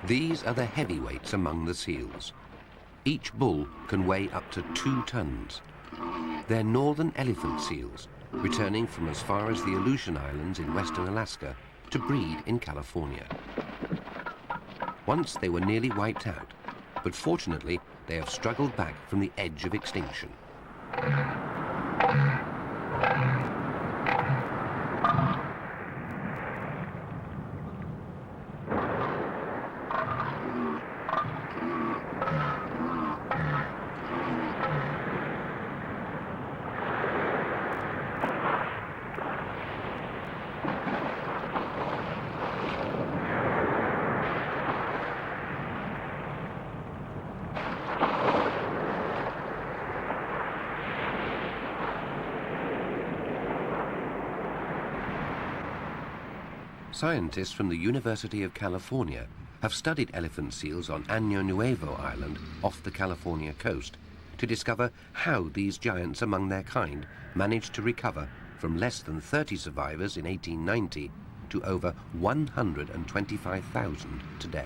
These are the heavyweights among the seals. Each bull can weigh up to 2 tons. They're northern elephant seals, returning from as far as the Aleutian Islands in western Alaska to breed in California. Once they were nearly wiped out, but fortunately they have struggled back from the edge of extinction. Scientists from the University of California have studied elephant seals on Año Nuevo Island off the California coast to discover how these giants among their kind managed to recover from less than 30 survivors in 1890 to over 125,000 today.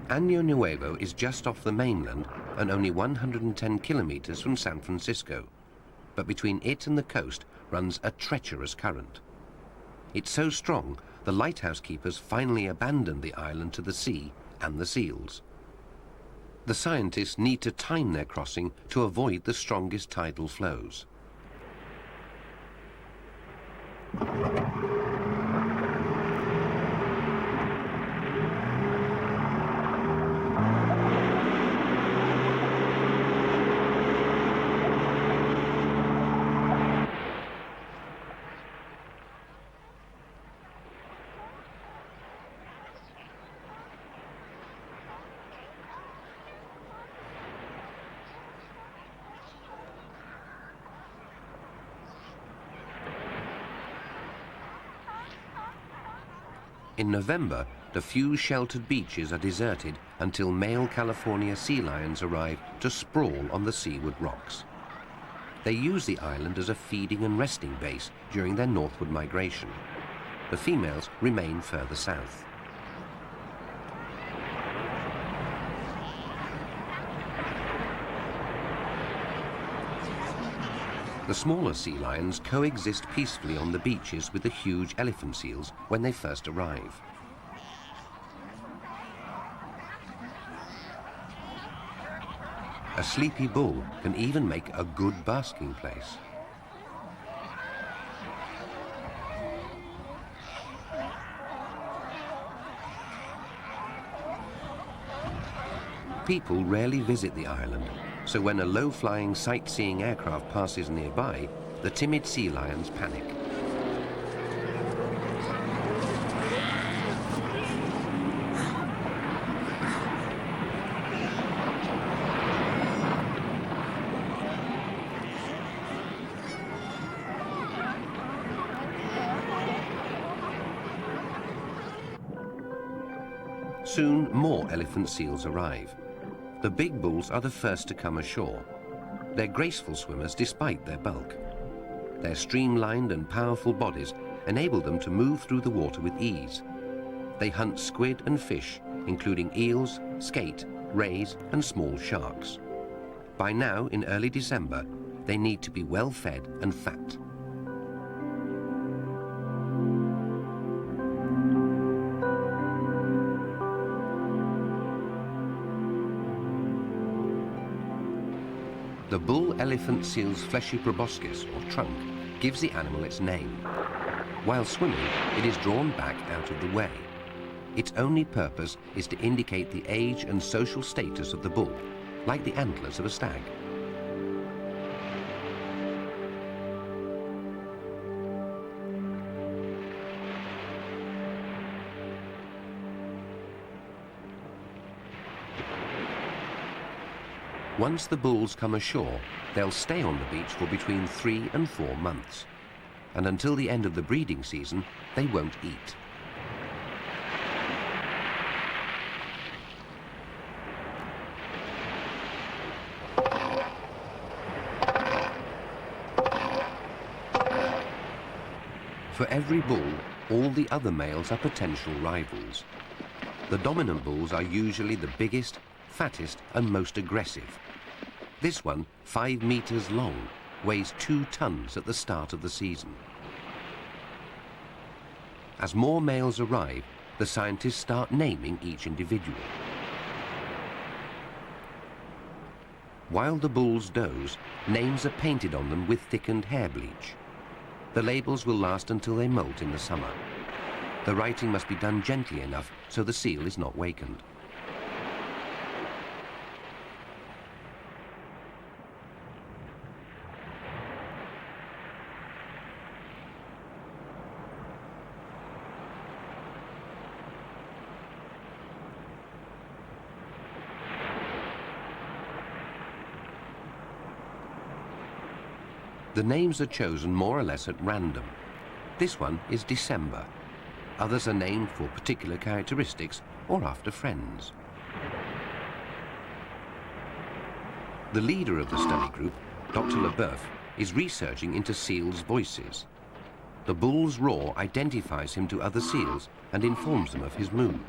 Año Nuevo is just off the mainland and only 110 kilometers from San Francisco, but between it and the coast runs a treacherous current. It's so strong, the lighthouse keepers finally abandoned the island to the sea and the seals. The scientists need to time their crossing to avoid the strongest tidal flows. In November, the few sheltered beaches are deserted until male California sea lions arrive to sprawl on the seaward rocks. They use the island as a feeding and resting base during their northward migration. The females remain further south. The smaller sea lions coexist peacefully on the beaches with the huge elephant seals when they first arrive. A sleepy bull can even make a good basking place. People rarely visit the island, so when a low-flying sightseeing aircraft passes nearby, the timid sea lions panic. Soon, more elephant seals arrive. The big bulls are the first to come ashore. They're graceful swimmers despite their bulk. Their streamlined and powerful bodies enable them to move through the water with ease. They hunt squid and fish, including eels, skate, rays, and small sharks. By now, in early December, they need to be well fed and fat. The bull elephant seal's fleshy proboscis, or trunk, gives the animal its name. While swimming, it is drawn back out of the way. Its only purpose is to indicate the age and social status of the bull, like the antlers of a stag. Once the bulls come ashore, they'll stay on the beach for between 3 and 4 months. And until the end of the breeding season, they won't eat. For every bull, all the other males are potential rivals. The dominant bulls are usually the biggest, fattest and most aggressive. This one, 5 meters long, weighs 2 tons at the start of the season. As more males arrive, the scientists start naming each individual. While the bulls doze, names are painted on them with thickened hair bleach. The labels will last until they molt in the summer. The writing must be done gently enough so the seal is not wakened. The names are chosen more or less at random. This one is December. Others are named for particular characteristics or after friends. The leader of the study group, Dr. Leboeuf, is researching into seals' voices. The bull's roar identifies him to other seals and informs them of his mood.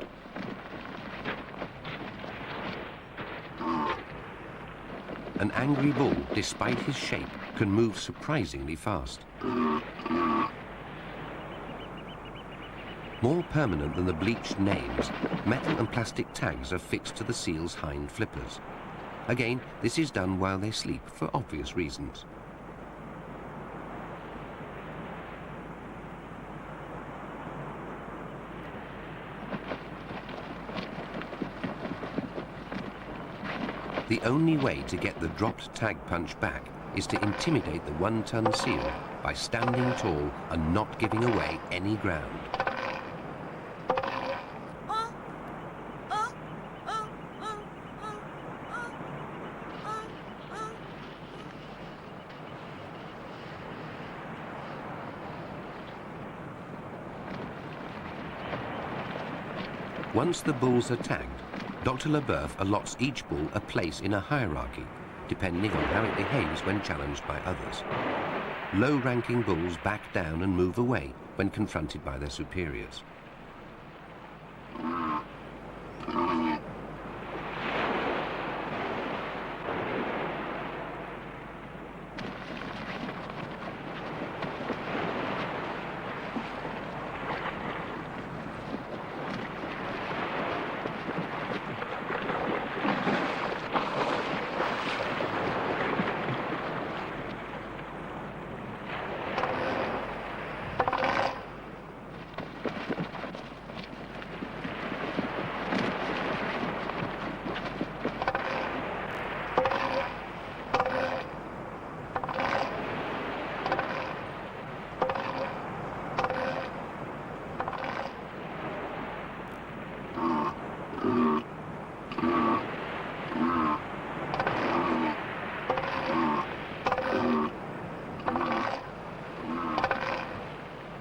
An angry bull, despite his shape, can move surprisingly fast. More permanent than the bleached names, metal and plastic tags are fixed to the seal's hind flippers. Again, this is done while they sleep for obvious reasons. The only way to get the dropped tag punch back is to intimidate the 1-ton seal by standing tall and not giving away any ground. Once the bulls are tagged, Dr. Leboeuf allots each bull a place in a hierarchy, depending on how it behaves when challenged by others. Low-ranking bulls back down and move away when confronted by their superiors.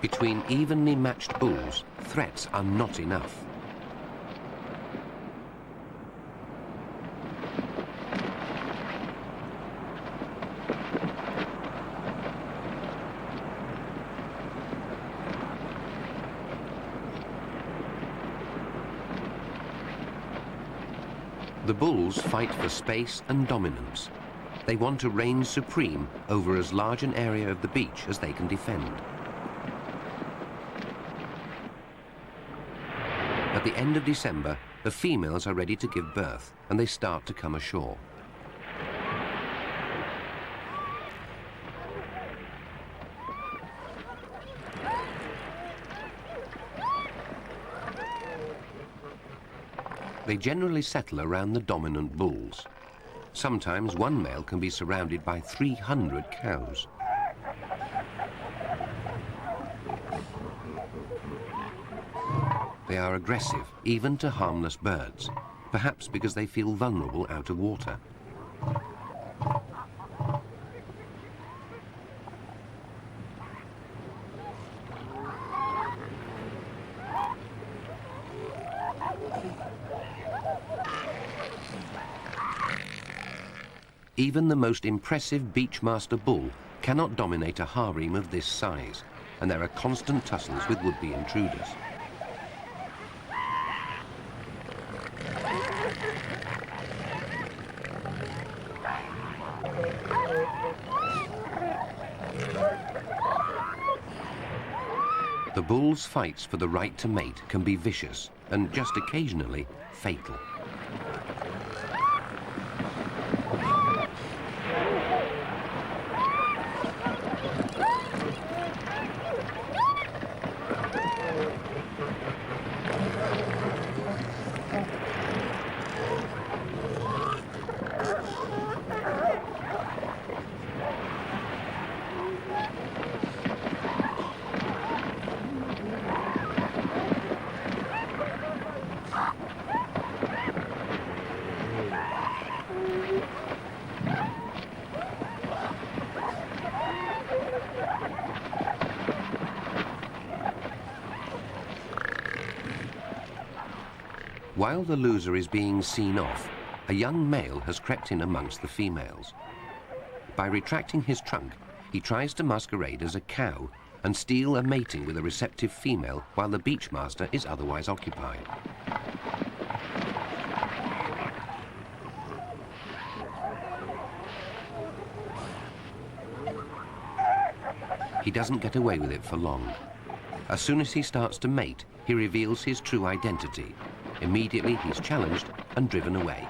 Between evenly matched bulls, threats are not enough. The bulls fight for space and dominance. They want to reign supreme over as large an area of the beach as they can defend. At the end of December, the females are ready to give birth, and they start to come ashore. They generally settle around the dominant bulls. Sometimes one male can be surrounded by 300 cows. They are aggressive, even to harmless birds, perhaps because they feel vulnerable out of water. Even the most impressive beachmaster bull cannot dominate a harem of this size. and there are constant tussles with would-be intruders. The bull's fights for the right to mate can be vicious and just occasionally fatal. While the loser is being seen off, a young male has crept in amongst the females. By retracting his trunk, he tries to masquerade as a cow and steal a mating with a receptive female while the beachmaster is otherwise occupied. He doesn't get away with it for long. As soon as he starts to mate, he reveals his true identity. Immediately, he's challenged and driven away.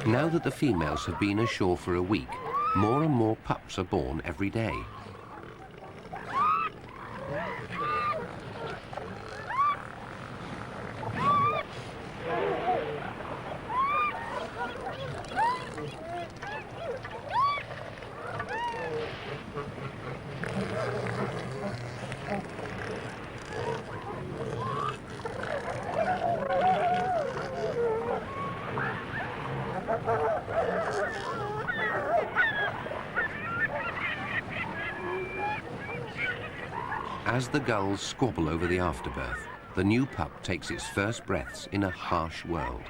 Now that the females have been ashore for a week, more and more pups are born every day. As the gulls squabble over the afterbirth, the new pup takes its first breaths in a harsh world.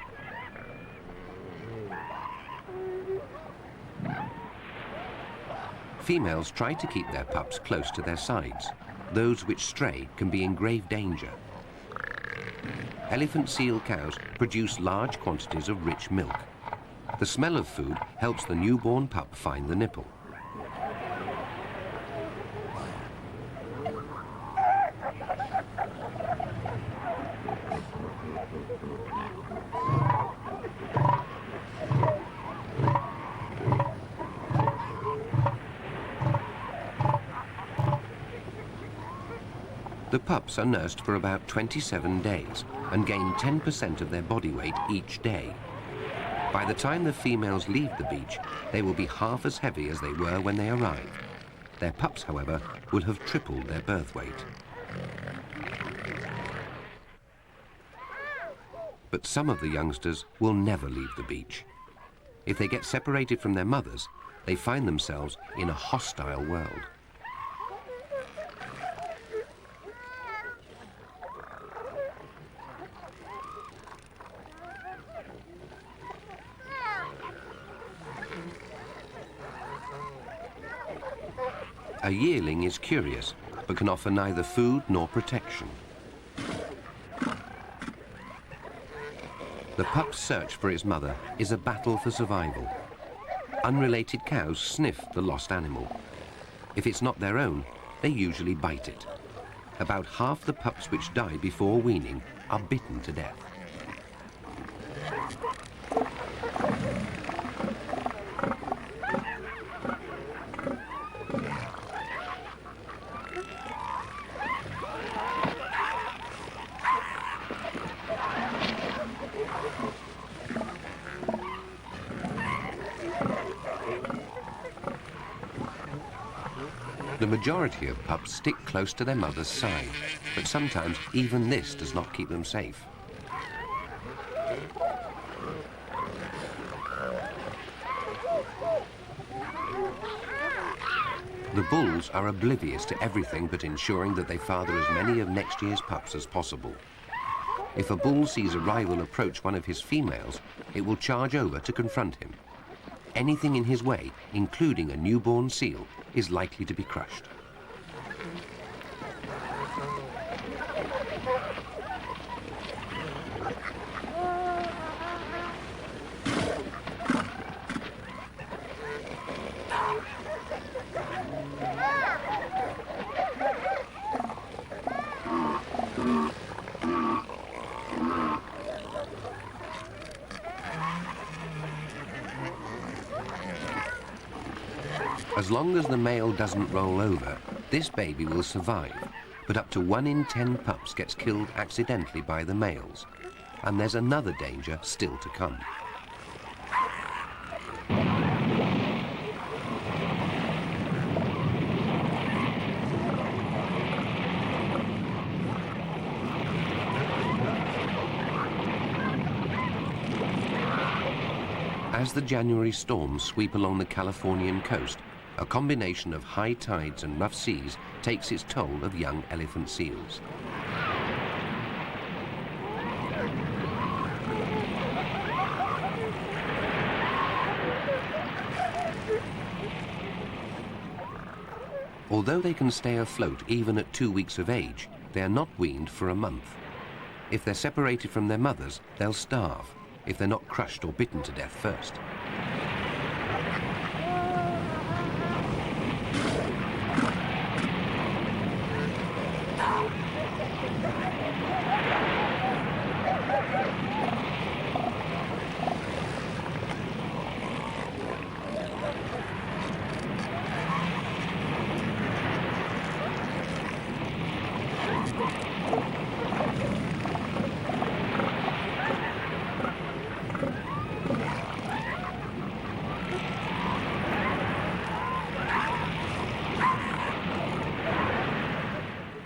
Females try to keep their pups close to their sides. Those which stray can be in grave danger. Elephant seal cows produce large quantities of rich milk. The smell of food helps the newborn pup find the nipple. The pups are nursed for about 27 days and gain 10% of their body weight each day. By the time the females leave the beach, they will be half as heavy as they were when they arrived. Their pups, however, will have tripled their birth weight. But some of the youngsters will never leave the beach. If they get separated from their mothers, they find themselves in a hostile world. A yearling is curious, but can offer neither food nor protection. The pup's search for its mother is a battle for survival. Unrelated cows sniff the lost animal. If it's not their own, they usually bite it. About half the pups which die before weaning are bitten to death. The majority of pups stick close to their mother's side, but sometimes even this does not keep them safe. The bulls are oblivious to everything but ensuring that they father as many of next year's pups as possible. If a bull sees a rival approach one of his females, it will charge over to confront him. Anything in his way, including a newborn seal, is likely to be crushed. As long as the male doesn't roll over, this baby will survive, but up to 1 in 10 pups gets killed accidentally by the males, and there's another danger still to come. As the January storms sweep along the Californian coast, a combination of high tides and rough seas takes its toll of young elephant seals. Although they can stay afloat even at 2 weeks of age, they are not weaned for a month. If they're separated from their mothers, they'll starve, if they're not crushed or bitten to death first.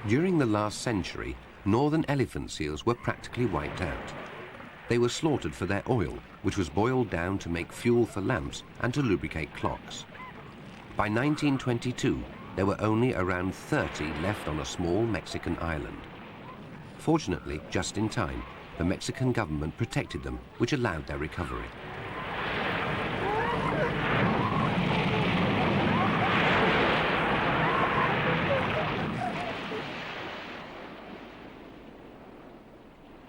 During the last century, northern elephant seals were practically wiped out. They were slaughtered for their oil, which was boiled down to make fuel for lamps and to lubricate clocks. By 1922, there were only around 30 left on a small Mexican island. Fortunately, just in time, the Mexican government protected them, which allowed their recovery.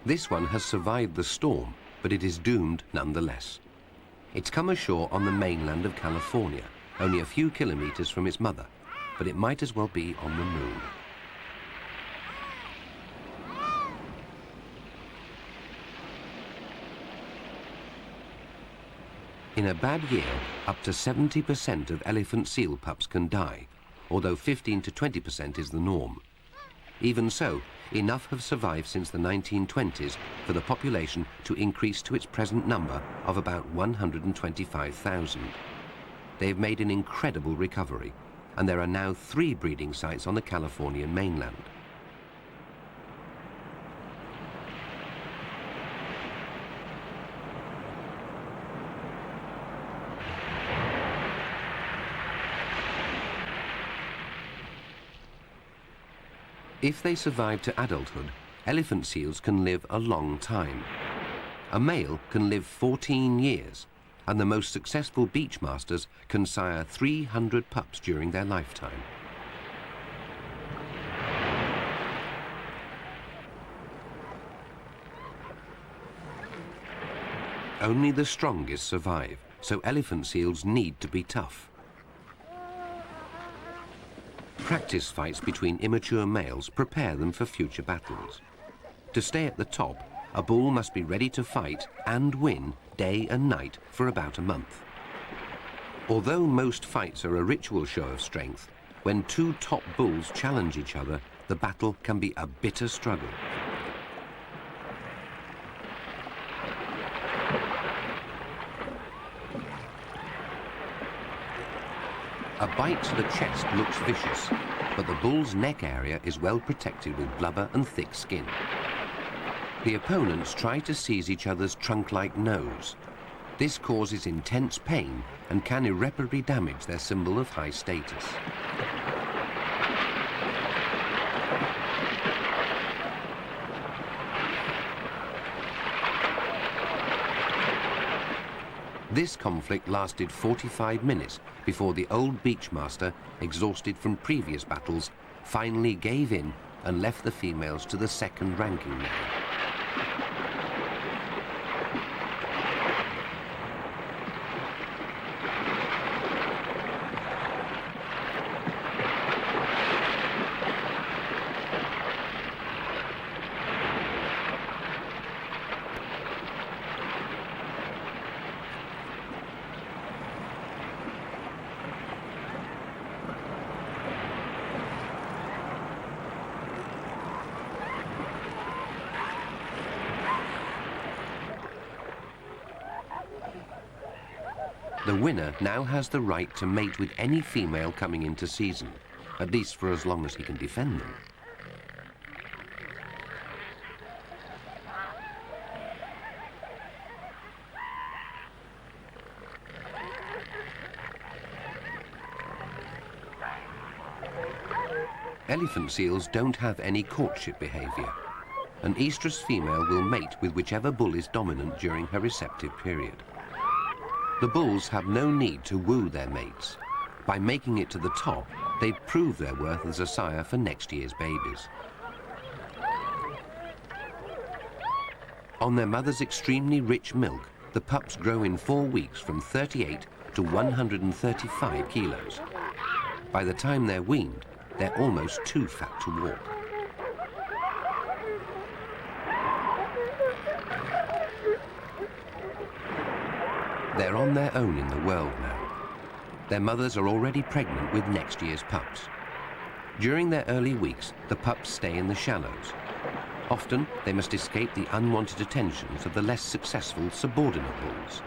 This one has survived the storm, but it is doomed nonetheless. It's come ashore on the mainland of California, only a few kilometers from its mother, but it might as well be on the moon. In a bad year, up to 70% of elephant seal pups can die, although 15 to 20% is the norm. Even so, enough have survived since the 1920s for the population to increase to its present number of about 125,000. They have made an incredible recovery, and there are now 3 breeding sites on the Californian mainland. If they survive to adulthood, elephant seals can live a long time. A male can live 14 years, and the most successful beach masters can sire 300 pups during their lifetime. Only the strongest survive, so elephant seals need to be tough. Practice fights between immature males prepare them for future battles. To stay at the top, a bull must be ready to fight and win day and night for about a month. Although most fights are a ritual show of strength, when 2 top bulls challenge each other, the battle can be a bitter struggle. A bite to the chest looks vicious, but the bull's neck area is well protected with blubber and thick skin. The opponents try to seize each other's trunk-like nose. This causes intense pain and can irreparably damage their symbol of high status. This conflict lasted 45 minutes before the old beachmaster, exhausted from previous battles, finally gave in and left the females to the second ranking male. The winner now has the right to mate with any female coming into season, at least for as long as he can defend them. Elephant seals don't have any courtship behavior. An estrus female will mate with whichever bull is dominant during her receptive period. The bulls have no need to woo their mates. By making it to the top, they prove their worth as a sire for next year's babies. On their mother's extremely rich milk, the pups grow in 4 weeks from 38 to 135 kilos. By the time they're weaned, they're almost too fat to walk. They're on their own in the world now. Their mothers are already pregnant with next year's pups. During their early weeks, the pups stay in the shallows. Often, they must escape the unwanted attentions of the less successful subordinate bulls.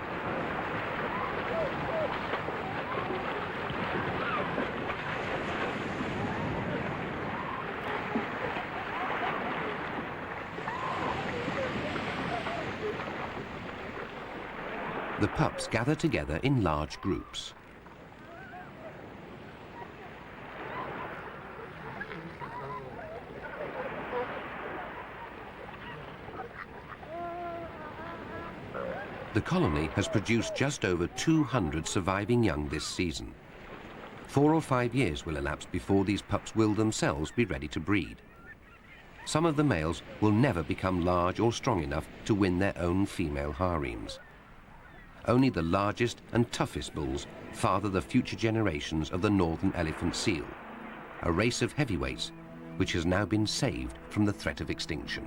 The pups gather together in large groups. The colony has produced just over 200 surviving young this season. 4 or 5 years will elapse before these pups will themselves be ready to breed. Some of the males will never become large or strong enough to win their own female harems. Only the largest and toughest bulls father the future generations of the northern elephant seal, a race of heavyweights which has now been saved from the threat of extinction.